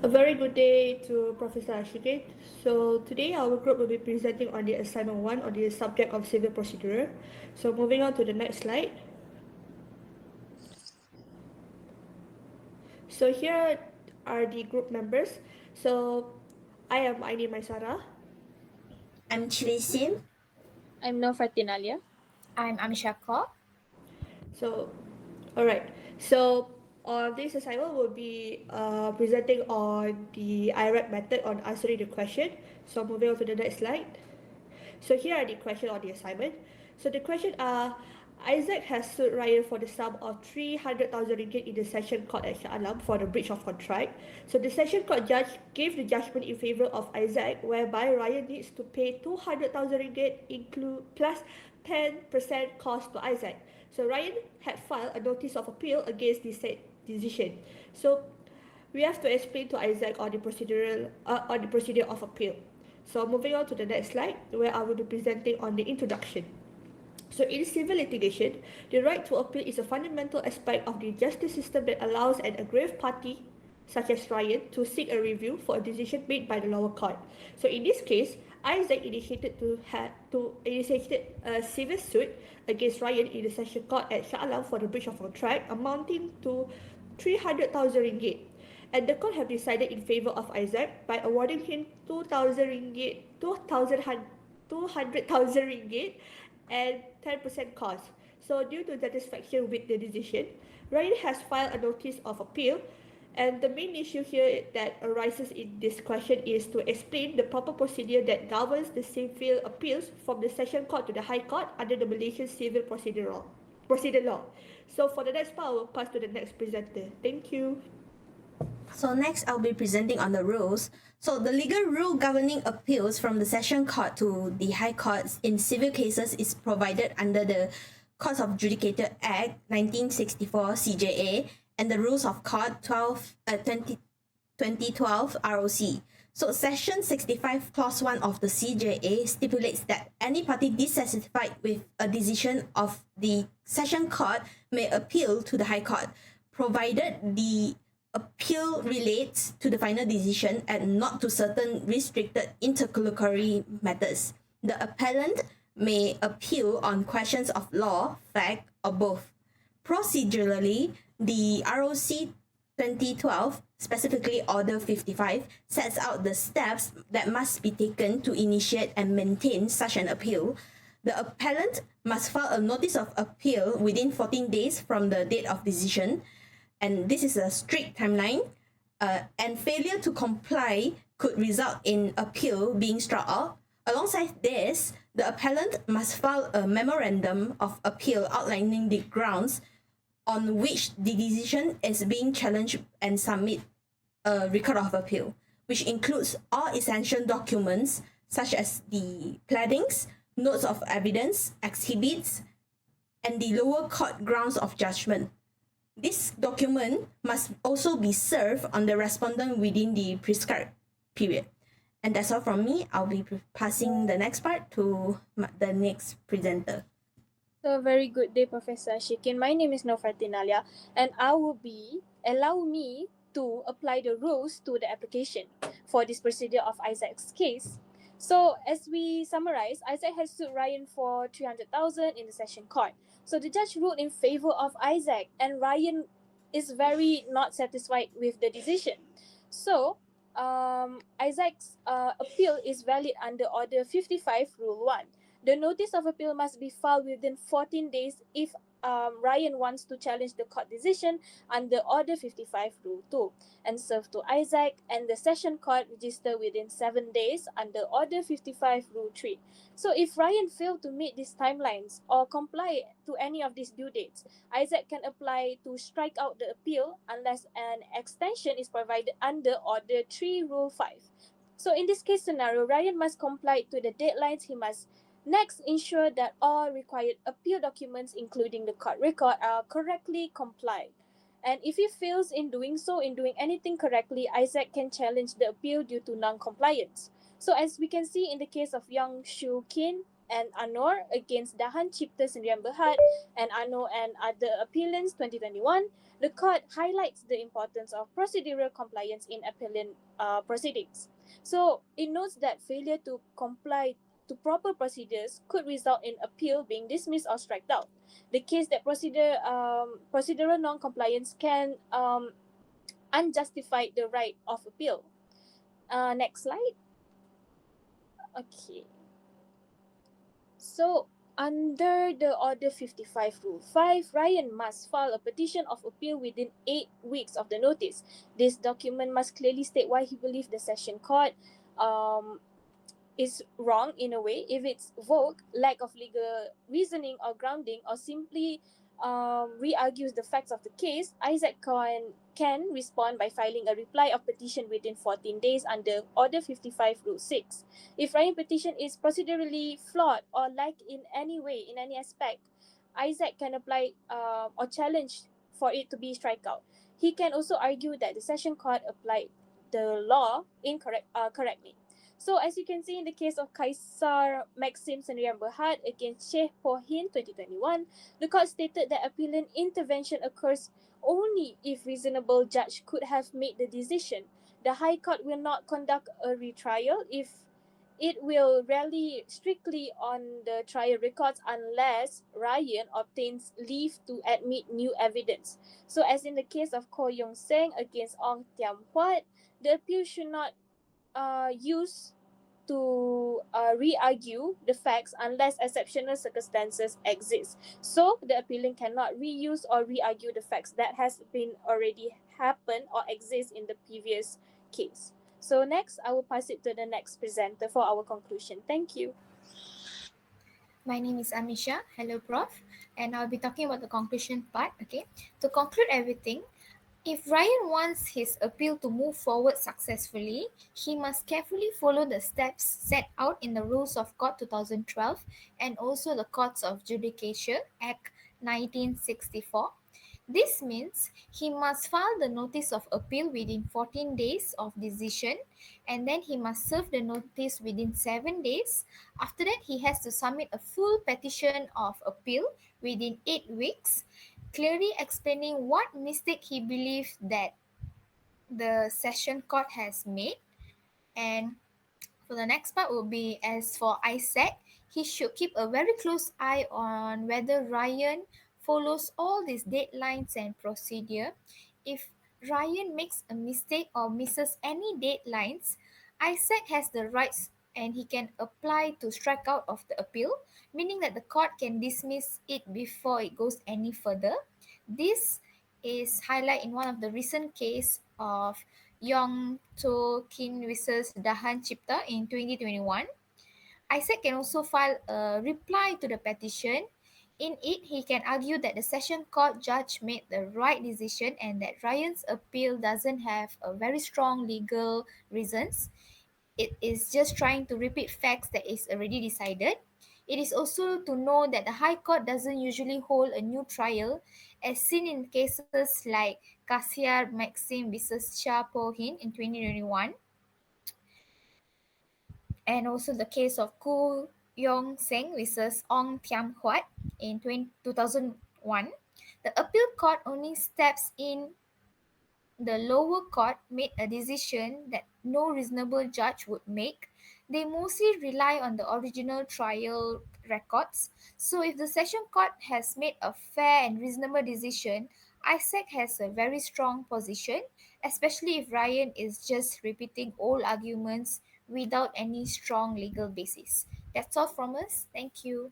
A very good day to Professor Ashikit. So today our group will be presenting on the assignment 1 on the subject of civil procedure. So moving on to the next slide. So here are the group members. So I am MAISARAH. I'm Sim. I'm Nurfatin, Aliyah. I'm AMISHA. So, alright. So this assignment will be presenting on the IRAP method on answering the question. So moving on to the next slide. So here are the question on the assignment. So the question are, Isaac has sued Ryan for the sum of 300,000 ringgit in the session court at Shah Alam for the breach of contract. So the session court judge gave the judgment in favor of Isaac, whereby Ryan needs to pay 200,000 ringgit plus 10% cost to Isaac. So Ryan had filed a notice of appeal against this said decision. So we have to explain to Isaac on the procedure of appeal. So moving on to the next slide, where I will be presenting on the introduction. So in civil litigation, the right to appeal is a fundamental aspect of the justice system that allows an aggrieved party, such as Ryan, to seek a review for a decision made by the lower court. So in this case, Isaac initiated a civil suit against Ryan in the session court at Shah Alam for the breach of contract amounting to 300,000 ringgit. And the court have decided in favor of Isaac by awarding him 200,000 ringgit and 10% cost. So due to satisfaction with the decision, Ryan has filed a notice of appeal, and the main issue here that arises in this question is to explain the proper procedure that governs the civil appeals from the session court to the high court under the Malaysian civil procedure law. So for the next part, I will pass to the next presenter. Thank you. So next, I'll be presenting on the rules. So the legal rule governing appeals from the session court to the high courts in civil cases is provided under the Courts of Judicature Act 1964 CJA and the Rules of Court 2012 ROC. So Section 65 Clause 1 of the CJA stipulates that any party dissatisfied with a decision of the session court may appeal to the high court, provided the appeal relates to the final decision and not to certain restricted interlocutory matters. The appellant may appeal on questions of law, fact, or both. Procedurally, the ROC 2012, specifically Order 55, sets out the steps that must be taken to initiate and maintain such an appeal. The appellant must file a notice of appeal within 14 days from the date of decision, and this is a strict timeline, and failure to comply could result in appeal being struck out. Alongside this, the appellant must file a memorandum of appeal outlining the grounds on which the decision is being challenged and submit a record of appeal, which includes all essential documents such as the pleadings, notes of evidence, exhibits, and the lower court grounds of judgment. This document must also be served on the respondent within the prescribed period. And that's all from me. I'll be passing the next part to the next presenter. So very good day, Professor Shikin. My name is Nurfatin, Aliyah, and allow me to apply the rules to the application for this procedure of Isaac's case. So as we summarize, Isaac has sued Ryan for 300,000 in the session court. So the judge ruled in favor of Isaac, and Ryan is very not satisfied with the decision. So Isaac's appeal is valid under Order 55, Rule 1. The notice of appeal must be filed within 14 days if Ryan wants to challenge the court decision under Order 55, Rule 2, and serve to Isaac, and the session court register within 7 days under Order 55, Rule 3. So if Ryan failed to meet these timelines or comply to any of these due dates, Isaac can apply to strike out the appeal unless an extension is provided under Order 3, Rule 5. So in this case scenario, Ryan must comply to the deadlines. He must next ensure that all required appeal documents, including the court record, are correctly complied. And if he fails in doing so, in doing anything correctly, Isaac can challenge the appeal due to non-compliance. So as we can see in the case of Young Shu Kin, and Anor against Dahan Cipta Sendirian Berhad and Anor and other appellants 2021, the court highlights the importance of procedural compliance in appellant proceedings. So it notes that failure to comply to proper procedures could result in appeal being dismissed or struck out. The case that procedural non-compliance can unjustified the right of appeal. Next slide. Okay. So, under the Order 55 Rule 5, Ryan must file a petition of appeal within 8 weeks of the notice. This document must clearly state why he believes the session court um, is wrong in a way. If it's vogue, lack of legal reasoning or grounding, or simply re-argues the facts of the case, Isaac can respond by filing a reply of petition within 14 days under Order 55 Rule 6. If Ryan petition is procedurally flawed or lack in any way, in any aspect, Isaac can apply or challenge for it to be strikeout. He can also argue that the session court applied the law correctly. So as you can see in the case of Kaisar Maxim Sendirian Berhad against Sheikh Pohin 2021, the court stated that appellant intervention occurs only if reasonable judge could have made the decision. The High Court will not conduct a retrial if it will rely strictly on the trial records unless Ryan obtains leave to admit new evidence. So as in the case of Ko Yong Seng against Ong Tiam Huat, the appeal should not use to re-argue the facts unless exceptional circumstances exist. So the appellant cannot reuse or re-argue the facts that has been already happened or exist in the previous case. So next, I will pass it to the next presenter for our conclusion. Thank you. My name is AMISHA. Hello, Prof. And I'll be talking about the conclusion part. Okay. To conclude everything, if Ryan wants his appeal to move forward successfully, he must carefully follow the steps set out in the Rules of Court 2012 and also the Courts of Judicature Act 1964. This means he must file the notice of appeal within 14 days of decision, and then he must serve the notice within 7 days. After that, he has to submit a full petition of appeal within 8 weeks, clearly explaining what mistake he believes that the session court has made. And for the next part will be, as for Isaac, he should keep a very close eye on whether Ryan follows all these deadlines and procedure. If Ryan makes a mistake or misses any deadlines, Isaac has the rights and he can apply to strike out of the appeal, meaning that the court can dismiss it before it goes any further. This is highlighted in one of the recent case of Yong To Kin versus Dahan Cipta in 2021. Isaac can also file a reply to the petition. In it, he can argue that the session court judge made the right decision and that Ryan's appeal doesn't have a very strong legal reasons. It is just trying to repeat facts that is already decided. It is also to know that the High Court doesn't usually hold a new trial, as seen in cases like Kasiar Maxim versus Shah Pohin in 2021, and also the case of Ku Yong Seng versus Ong Tiam Huat in 2001. The appeal court only steps in. The lower court made a decision that no reasonable judge would make. They mostly rely on the original trial records. So, if the session court has made a fair and reasonable decision, Isaac has a very strong position, especially if Ryan is just repeating old arguments without any strong legal basis. That's all from us. Thank you.